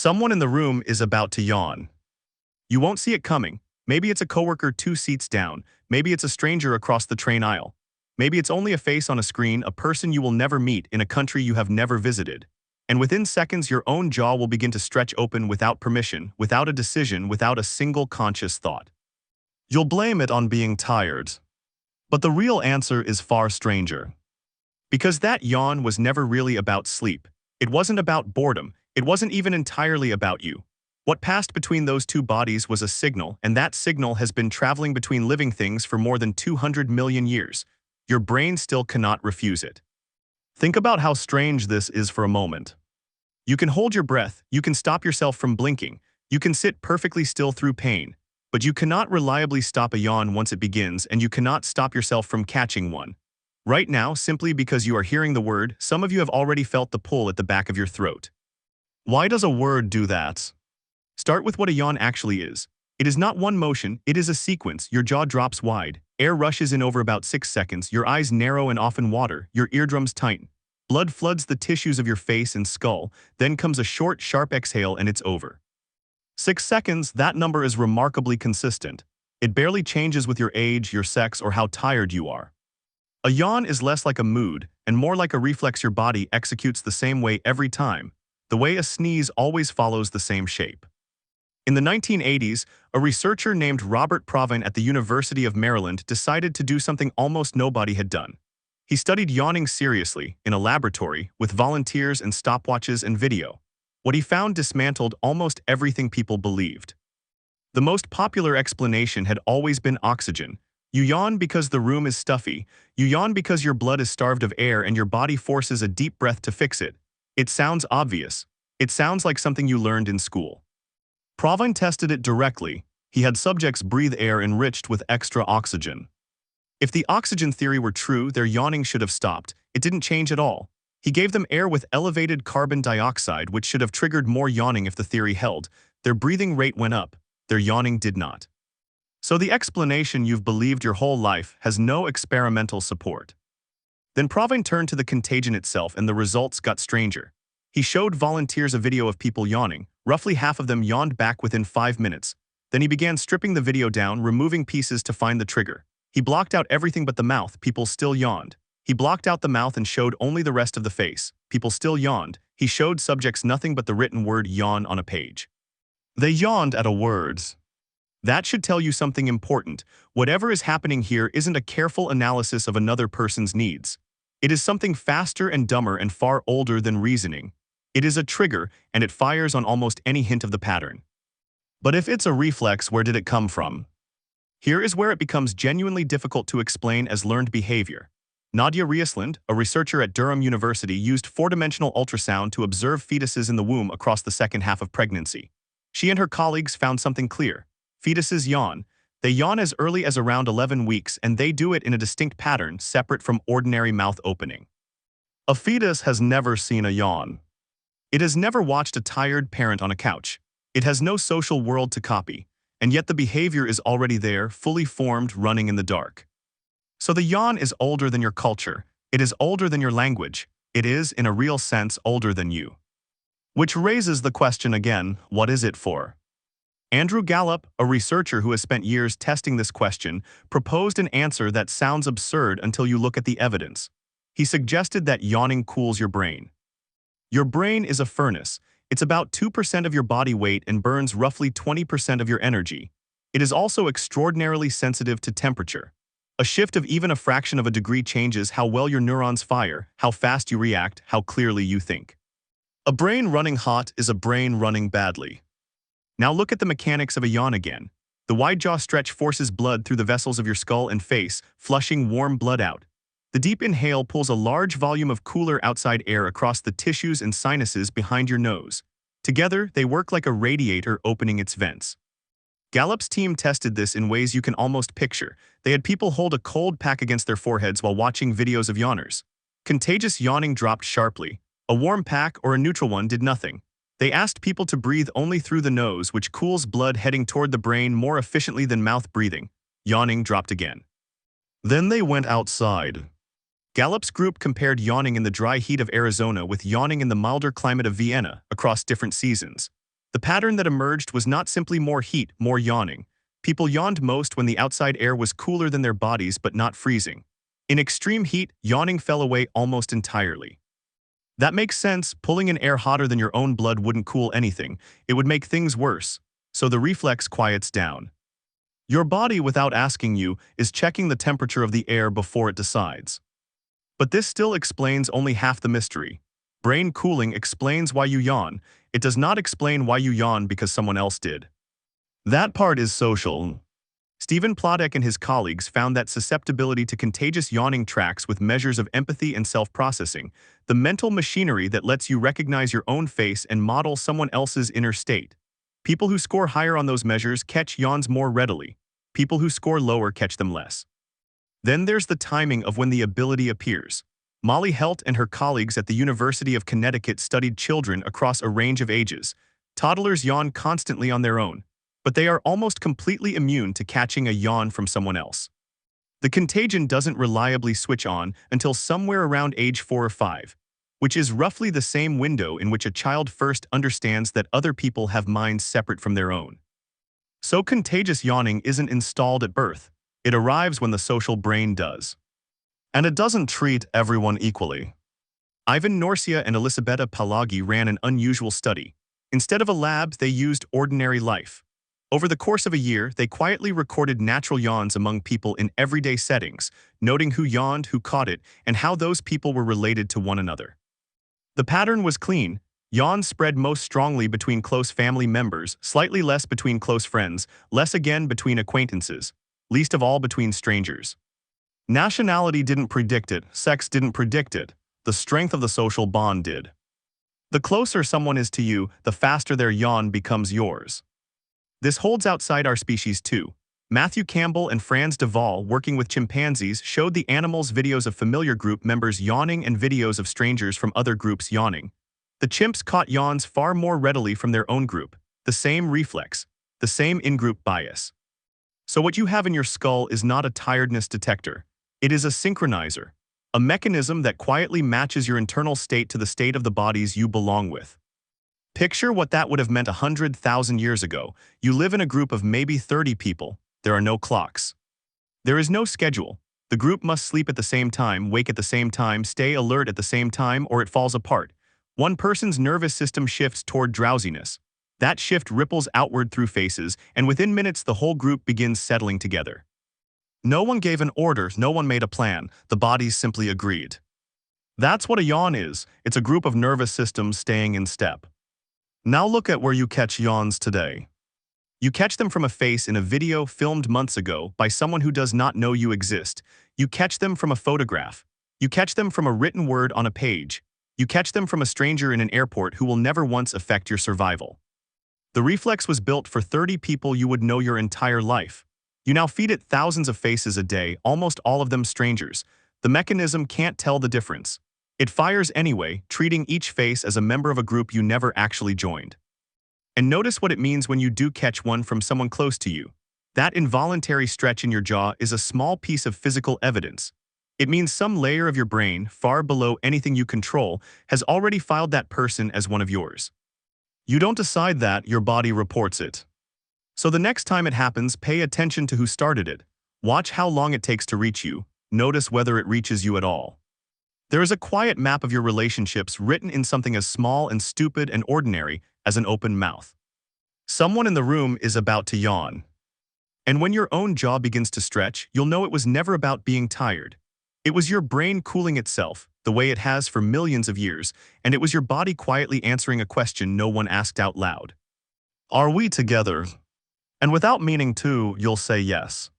Someone in the room is about to yawn. You won't see it coming. Maybe it's a coworker 2 seats down. Maybe it's a stranger across the train aisle. Maybe it's only a face on a screen, a person you will never meet in a country you have never visited. And within seconds, your own jaw will begin to stretch open without permission, without a decision, without a single conscious thought. You'll blame it on being tired. But the real answer is far stranger. Because that yawn was never really about sleep. It wasn't about boredom. It wasn't even entirely about you. What passed between those two bodies was a signal, and that signal has been traveling between living things for more than 200 million years. Your brain still cannot refuse it. Think about how strange this is for a moment. You can hold your breath, you can stop yourself from blinking, you can sit perfectly still through pain, but you cannot reliably stop a yawn once it begins, and you cannot stop yourself from catching one. Right now, simply because you are hearing the word, some of you have already felt the pull at the back of your throat. Why does a word do that? Start with what a yawn actually is. It is not one motion, it is a sequence. Your jaw drops wide, air rushes in over about 6 seconds, your eyes narrow and often water, your eardrums tighten. Blood floods the tissues of your face and skull, then comes a short, sharp exhale and it's over. 6 seconds, that number is remarkably consistent. It barely changes with your age, your sex, or how tired you are. A yawn is less like a mood and more like a reflex your body executes the same way every time. The way a sneeze always follows the same shape. In the 1980s, a researcher named Robert Provine at the University of Maryland decided to do something almost nobody had done. He studied yawning seriously in a laboratory with volunteers and stopwatches and video. What he found dismantled almost everything people believed. The most popular explanation had always been oxygen. You yawn because the room is stuffy. You yawn because your blood is starved of air and your body forces a deep breath to fix it. It sounds obvious. It sounds like something you learned in school. Provine tested it directly. He had subjects breathe air enriched with extra oxygen. If the oxygen theory were true, their yawning should have stopped. It didn't change at all. He gave them air with elevated carbon dioxide, which should have triggered more yawning if the theory held. Their breathing rate went up. Their yawning did not. So the explanation you've believed your whole life has no experimental support. Then Provine turned to the contagion itself, and the results got stranger. He showed volunteers a video of people yawning. Roughly half of them yawned back within 5 minutes. Then he began stripping the video down, removing pieces to find the trigger. He blocked out everything but the mouth. People still yawned. He blocked out the mouth and showed only the rest of the face. People still yawned. He showed subjects nothing but the written word yawn on a page. They yawned at a word. That should tell you something important. Whatever is happening here isn't a careful analysis of another person's needs. It is something faster and dumber and far older than reasoning. It is a trigger, and it fires on almost any hint of the pattern. But if it's a reflex, where did it come from? Here is where it becomes genuinely difficult to explain as learned behavior. Nadja Reissland, a researcher at Durham University, used 4-dimensional ultrasound to observe fetuses in the womb across the second half of pregnancy. She and her colleagues found something clear. Fetuses yawn. They yawn as early as around 11 weeks, and they do it in a distinct pattern, separate from ordinary mouth opening. A fetus has never seen a yawn. It has never watched a tired parent on a couch. It has no social world to copy, and yet the behavior is already there, fully formed, running in the dark. So the yawn is older than your culture. It is older than your language. It is, in a real sense, older than you. Which raises the question again, what is it for? Andrew Gallup, a researcher who has spent years testing this question, proposed an answer that sounds absurd until you look at the evidence. He suggested that yawning cools your brain. Your brain is a furnace. It's about 2% of your body weight and burns roughly 20% of your energy. It is also extraordinarily sensitive to temperature. A shift of even a fraction of a degree changes how well your neurons fire, how fast you react, how clearly you think. A brain running hot is a brain running badly. Now look at the mechanics of a yawn again. The wide jaw stretch forces blood through the vessels of your skull and face, flushing warm blood out. The deep inhale pulls a large volume of cooler outside air across the tissues and sinuses behind your nose. Together, they work like a radiator opening its vents. Gallup's team tested this in ways you can almost picture. They had people hold a cold pack against their foreheads while watching videos of yawners. Contagious yawning dropped sharply. A warm pack or a neutral one did nothing. They asked people to breathe only through the nose, which cools blood heading toward the brain more efficiently than mouth breathing. Yawning dropped again. Then they went outside. Gallup's group compared yawning in the dry heat of Arizona with yawning in the milder climate of Vienna across different seasons. The pattern that emerged was not simply more heat, more yawning. People yawned most when the outside air was cooler than their bodies but not freezing. In extreme heat, yawning fell away almost entirely. That makes sense. Pulling in air hotter than your own blood wouldn't cool anything. It would make things worse. So the reflex quiets down. Your body, without asking you, is checking the temperature of the air before it decides. But this still explains only half the mystery. Brain cooling explains why you yawn. It does not explain why you yawn because someone else did. That part is social. Stephen Platek and his colleagues found that susceptibility to contagious yawning tracks with measures of empathy and self-processing, the mental machinery that lets you recognize your own face and model someone else's inner state. People who score higher on those measures catch yawns more readily. People who score lower catch them less. Then there's the timing of when the ability appears. Molly Helt and her colleagues at the University of Connecticut studied children across a range of ages. Toddlers yawn constantly on their own, but they are almost completely immune to catching a yawn from someone else. The contagion doesn't reliably switch on until somewhere around age 4 or 5, which is roughly the same window in which a child first understands that other people have minds separate from their own. So contagious yawning isn't installed at birth. It arrives when the social brain does. And it doesn't treat everyone equally. Ivan Norcia and Elisabetta Palagi ran an unusual study. Instead of a lab, they used ordinary life. Over the course of a year, they quietly recorded natural yawns among people in everyday settings, noting who yawned, who caught it, and how those people were related to one another. The pattern was clean. Yawns spread most strongly between close family members, slightly less between close friends, less again between acquaintances, least of all between strangers. Nationality didn't predict it, sex didn't predict it, the strength of the social bond did. The closer someone is to you, the faster their yawn becomes yours. This holds outside our species too. Matthew Campbell and Franz de Waal, working with chimpanzees, showed the animals videos of familiar group members yawning and videos of strangers from other groups yawning. The chimps caught yawns far more readily from their own group, the same reflex, the same in-group bias. So what you have in your skull is not a tiredness detector. It is a synchronizer, a mechanism that quietly matches your internal state to the state of the bodies you belong with. Picture what that would have meant 100,000 years ago. You live in a group of maybe 30 people. There are no clocks. There is no schedule. The group must sleep at the same time, wake at the same time, stay alert at the same time, or it falls apart. One person's nervous system shifts toward drowsiness. That shift ripples outward through faces, and within minutes the whole group begins settling together. No one gave an order, no one made a plan, the bodies simply agreed. That's what a yawn is. It's a group of nervous systems staying in step. Now look at where you catch yawns today. You catch them from a face in a video filmed months ago by someone who does not know you exist. You catch them from a photograph. You catch them from a written word on a page. You catch them from a stranger in an airport who will never once affect your survival. The reflex was built for 30 people you would know your entire life. You now feed it thousands of faces a day, almost all of them strangers. The mechanism can't tell the difference. It fires anyway, treating each face as a member of a group you never actually joined. And notice what it means when you do catch one from someone close to you. That involuntary stretch in your jaw is a small piece of physical evidence. It means some layer of your brain, far below anything you control, has already filed that person as one of yours. You don't decide that, your body reports it. So the next time it happens, pay attention to who started it. Watch how long it takes to reach you. Notice whether it reaches you at all. There is a quiet map of your relationships written in something as small and stupid and ordinary as an open mouth. Someone in the room is about to yawn. And when your own jaw begins to stretch, you'll know it was never about being tired. It was your brain cooling itself, the way it has for millions of years, and it was your body quietly answering a question no one asked out loud. Are we together? And without meaning to, you'll say yes.